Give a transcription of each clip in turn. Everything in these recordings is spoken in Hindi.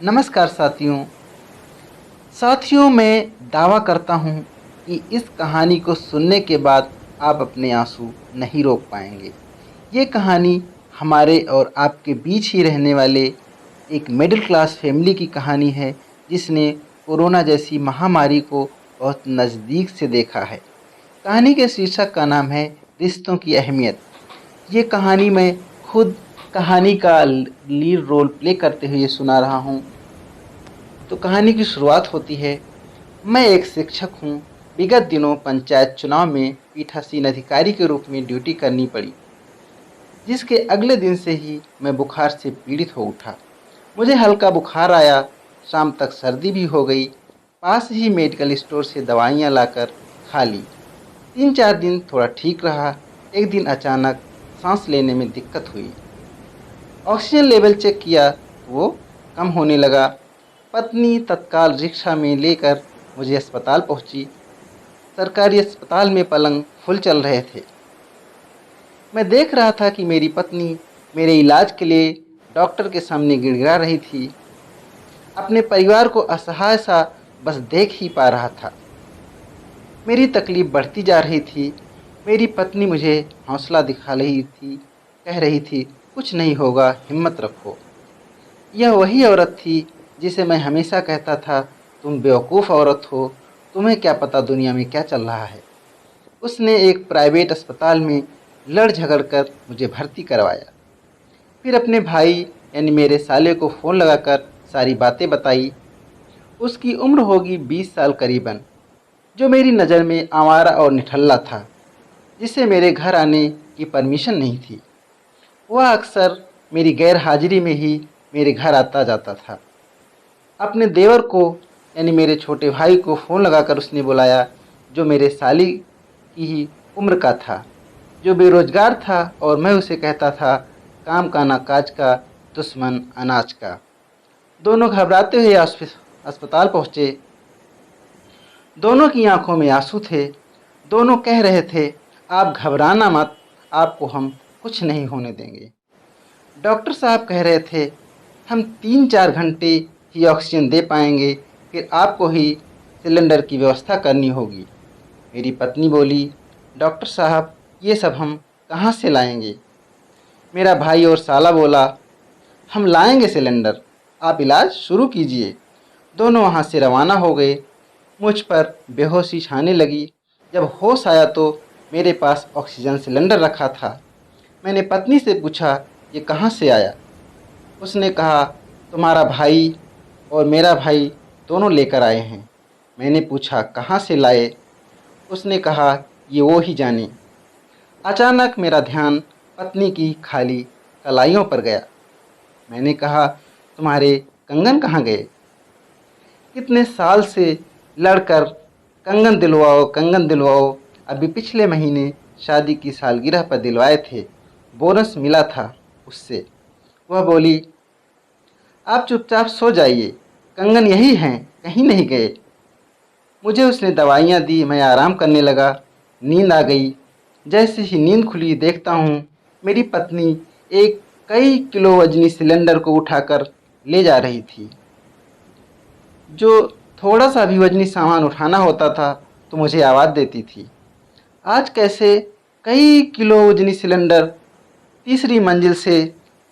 नमस्कार साथियों। मैं दावा करता हूँ कि इस कहानी को सुनने के बाद आप अपने आंसू नहीं रोक पाएंगे। ये कहानी हमारे और आपके बीच ही रहने वाले एक मिडिल क्लास फैमिली की कहानी है, जिसने कोरोना जैसी महामारी को बहुत नज़दीक से देखा है। कहानी के शीर्षक का नाम है रिश्तों की अहमियत। ये कहानी मैं खुद कहानी का लीड रोल प्ले करते हुए सुना रहा हूँ। तो कहानी की शुरुआत होती है। मैं एक शिक्षक हूँ। विगत दिनों पंचायत चुनाव में पीठासीन अधिकारी के रूप में ड्यूटी करनी पड़ी, जिसके अगले दिन से ही मैं बुखार से पीड़ित हो उठा। मुझे हल्का बुखार आया, शाम तक सर्दी भी हो गई। पास ही मेडिकल स्टोर से दवाइयाँ लाकर खा ली। 3-4 दिन थोड़ा ठीक रहा। एक दिन अचानक सांस लेने में दिक्कत हुई। ऑक्सीजन लेवल चेक किया तो वो कम होने लगा। पत्नी तत्काल रिक्शा में लेकर मुझे अस्पताल पहुंची। सरकारी अस्पताल में पलंग फुल चल रहे थे। मैं देख रहा था कि मेरी पत्नी मेरे इलाज के लिए डॉक्टर के सामने गिड़गिड़ा रही थी। अपने परिवार को असहाय सा बस देख ही पा रहा था। मेरी तकलीफ बढ़ती जा रही थी। मेरी पत्नी मुझे हौसला दिखा रही थी, कह रही थी, कुछ नहीं होगा, हिम्मत रखो। यह वही औरत थी जिसे मैं हमेशा कहता था, तुम बेवकूफ़ औरत हो, तुम्हें क्या पता दुनिया में क्या चल रहा है। उसने एक प्राइवेट अस्पताल में लड़ झगड़ कर मुझे भर्ती करवाया। फिर अपने भाई यानी मेरे साले को फ़ोन लगाकर सारी बातें बताई। उसकी उम्र होगी 20 साल करीबन, जो मेरी नज़र में आवारा और निठल्ला था, जिसे मेरे घर आने की परमिशन नहीं थी। वह अक्सर मेरी गैर हाजिरी में ही मेरे घर आता जाता था। अपने देवर को यानी मेरे छोटे भाई को फ़ोन लगाकर उसने बुलाया, जो मेरे साली की ही उम्र का था, जो बेरोजगार था, और मैं उसे कहता था, काम का ना काज का, दुश्मन अनाज का। दोनों घबराते हुए अस्पताल पहुँचे। दोनों की आंखों में आंसू थे। दोनों कह रहे थे, आप घबराना मत, आपको हम कुछ नहीं होने देंगे। डॉक्टर साहब कह रहे थे, हम 3-4 घंटे ही ऑक्सीजन दे पाएंगे, फिर आपको ही सिलेंडर की व्यवस्था करनी होगी। मेरी पत्नी बोली, डॉक्टर साहब, ये सब हम कहाँ से लाएंगे। मेरा भाई और साला बोला, हम लाएंगे सिलेंडर, आप इलाज शुरू कीजिए। दोनों वहाँ से रवाना हो गए। मुझ पर बेहोशी छाने लगी। जब होश आया तो मेरे पास ऑक्सीजन सिलेंडर रखा था। मैंने पत्नी से पूछा, ये कहाँ से आया। उसने कहा, तुम्हारा भाई और मेरा भाई दोनों लेकर आए हैं। मैंने पूछा, कहाँ से लाए। उसने कहा, ये वो ही जाने। अचानक मेरा ध्यान पत्नी की खाली कलाइयों पर गया। मैंने कहा, तुम्हारे कंगन कहाँ गए। कितने साल से लड़कर कंगन दिलवाओ कंगन दिलवाओ, अभी पिछले महीने शादी की सालगिरह पर दिलवाए थे, बोनस मिला था उससे। वह बोली, आप चुपचाप सो जाइए, कंगन यही हैं, कहीं नहीं गए। मुझे उसने दवाइयाँ दी। मैं आराम करने लगा। नींद आ गई। जैसे ही नींद खुली, देखता हूँ मेरी पत्नी एक कई किलो वजनी सिलेंडर को उठाकर ले जा रही थी। जो थोड़ा सा भी वजनी सामान उठाना होता था तो मुझे आवाज़ देती थी। आज कैसे कई किलो वजनी सिलेंडर तीसरी मंजिल से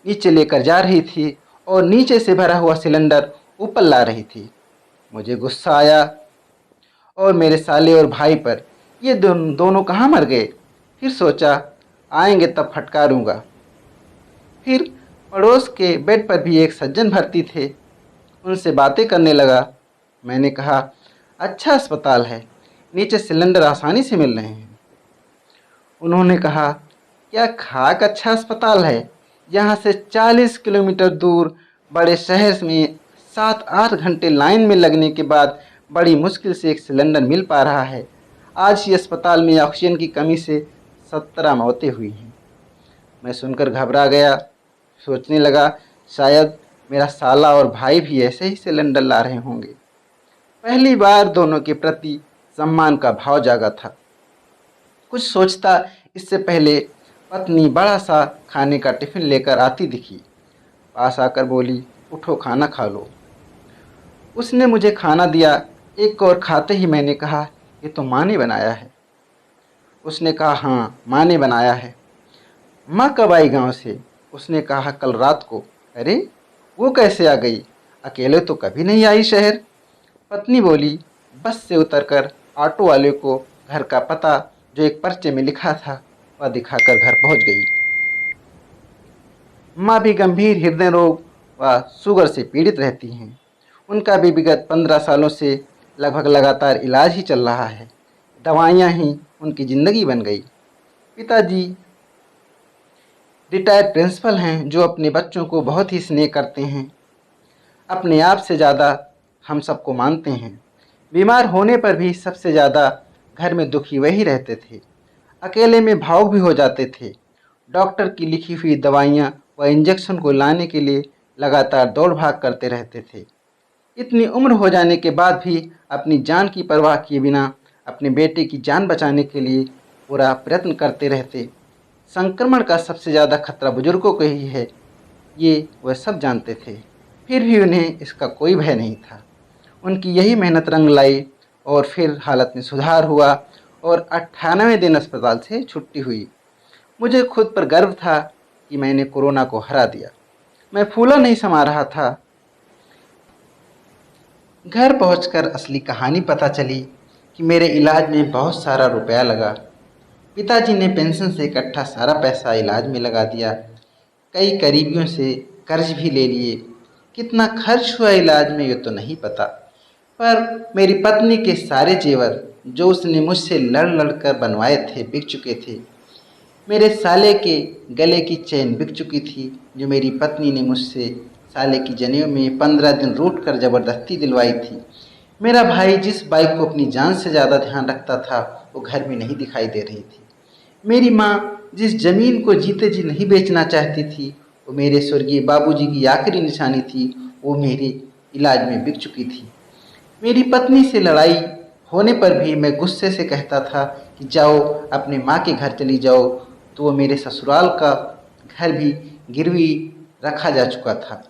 नीचे लेकर जा रही थी और नीचे से भरा हुआ सिलेंडर ऊपर ला रही थी। मुझे गुस्सा आया और मेरे साले और भाई पर, ये दोनों कहाँ मर गए। फिर सोचा, आएंगे तब फटकारूंगा। फिर पड़ोस के बेड पर भी एक सज्जन भर्ती थे, उनसे बातें करने लगा। मैंने कहा, अच्छा अस्पताल है, नीचे सिलेंडर आसानी से मिल रहे हैं। उन्होंने कहा, क्या खाक अच्छा अस्पताल है, यहाँ से 40 किलोमीटर दूर बड़े शहर में 7-8 घंटे लाइन में लगने के बाद बड़ी मुश्किल से एक सिलेंडर मिल पा रहा है। आज ही अस्पताल में ऑक्सीजन की कमी से 17 मौतें हुई हैं। मैं सुनकर घबरा गया। सोचने लगा, शायद मेरा साला और भाई भी ऐसे ही सिलेंडर ला रहे होंगे। पहली बार दोनों के प्रति सम्मान का भाव जागा था। कुछ सोचता इससे पहले पत्नी बड़ा सा खाने का टिफ़िन लेकर आती दिखी। पास आकर बोली, उठो खाना खा लो। उसने मुझे खाना दिया। एक और खाते ही मैंने कहा, ये तो माँ ने बनाया है। उसने कहा, हाँ माँ ने बनाया है। माँ कब आई गांव से? उसने कहा, कल रात को। अरे वो कैसे आ गई? अकेले तो कभी नहीं आई शहर। पत्नी बोली, बस से उतरकर ऑटो वाले को घर का पता जो एक पर्चे में लिखा था वह दिखाकर घर पहुंच गई। माँ भी गंभीर हृदय रोग व शुगर से पीड़ित रहती हैं। उनका भी विगत 15 सालों से लगभग लगातार इलाज ही चल रहा है। दवाइयाँ ही उनकी ज़िंदगी बन गई। पिताजी रिटायर्ड प्रिंसिपल हैं जो अपने बच्चों को बहुत ही स्नेह करते हैं। अपने आप से ज़्यादा हम सबको मानते हैं। बीमार होने पर भी सबसे ज़्यादा घर में दुखी वही रहते थे। अकेले में भावुक भी हो जाते थे। डॉक्टर की लिखी हुई दवाइयाँ व इंजेक्शन को लाने के लिए लगातार दौड़ भाग करते रहते थे। इतनी उम्र हो जाने के बाद भी अपनी जान की परवाह किए बिना अपने बेटे की जान बचाने के लिए पूरा प्रयत्न करते रहते। संक्रमण का सबसे ज़्यादा खतरा बुजुर्गों को ही है, ये वह सब जानते थे। फिर भी उन्हें इसका कोई भय नहीं था। उनकी यही मेहनत रंग लाई और फिर हालत में सुधार हुआ और 98वें दिन अस्पताल से छुट्टी हुई। मुझे खुद पर गर्व था कि मैंने कोरोना को हरा दिया। मैं फूला नहीं समा रहा था। घर पहुंचकर असली कहानी पता चली कि मेरे इलाज में बहुत सारा रुपया लगा। पिताजी ने पेंशन से इकट्ठा सारा पैसा इलाज में लगा दिया। कई करीबियों से कर्ज भी ले लिए। कितना खर्च हुआ इलाज में ये तो नहीं पता, पर मेरी पत्नी के सारे जेवर जो उसने मुझसे लड़ लड़ कर बनवाए थे बिक चुके थे। मेरे साले के गले की चेन बिक चुकी थी जो मेरी पत्नी ने मुझसे साले की जनेऊ में 15 दिन रूठ कर ज़बरदस्ती दिलवाई थी। मेरा भाई जिस बाइक को अपनी जान से ज़्यादा ध्यान रखता था वो घर में नहीं दिखाई दे रही थी। मेरी माँ जिस ज़मीन को जीते जी नहीं बेचना चाहती थी वो मेरे स्वर्गीय बाबूजी की आखिरी निशानी थी, वो मेरे इलाज में बिक चुकी थी। मेरी पत्नी से लड़ाई होने पर भी मैं गुस्से से कहता था कि जाओ अपने माँ के घर चली जाओ, तो वो मेरे ससुराल का घर भी गिरवी रखा जा चुका था।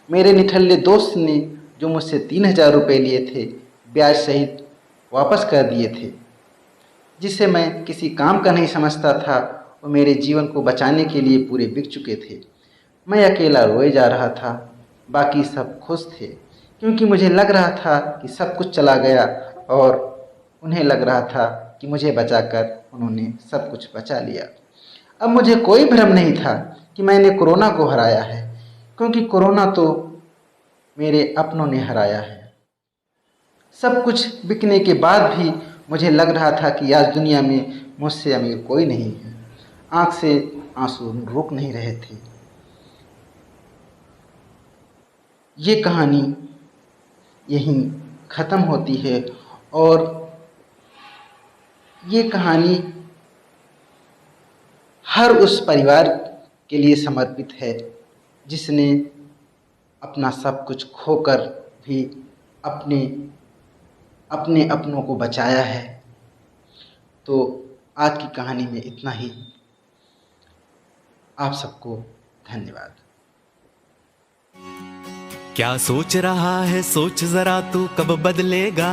मेरे निठल्ले दोस्त ने जो मुझसे 3000 रुपये लिए थे ब्याज सहित वापस कर दिए थे। जिसे मैं किसी काम का नहीं समझता था वो मेरे जीवन को बचाने के लिए पूरे बिक चुके थे। मैं अकेला रोए जा रहा था, बाकी सब खुश थे क्योंकि मुझे लग रहा था कि सब कुछ चला गया और उन्हें लग रहा था कि मुझे बचाकर उन्होंने सब कुछ बचा लिया। अब मुझे कोई भ्रम नहीं था कि मैंने कोरोना को हराया है, क्योंकि कोरोना तो मेरे अपनों ने हराया है। सब कुछ बिकने के बाद भी मुझे लग रहा था कि आज दुनिया में मुझसे अमीर कोई नहीं है। आँख से आंसू रुक नहीं रहे थे। ये कहानी यहीं ख़त्म होती है और ये कहानी हर उस परिवार के लिए समर्पित है जिसने अपना सब कुछ खोकर भी अपने अपने अपनों को बचाया है। तो आज की कहानी में इतना ही। आप सबको धन्यवाद। क्या सोच रहा है सोच जरा तू कब बदलेगा।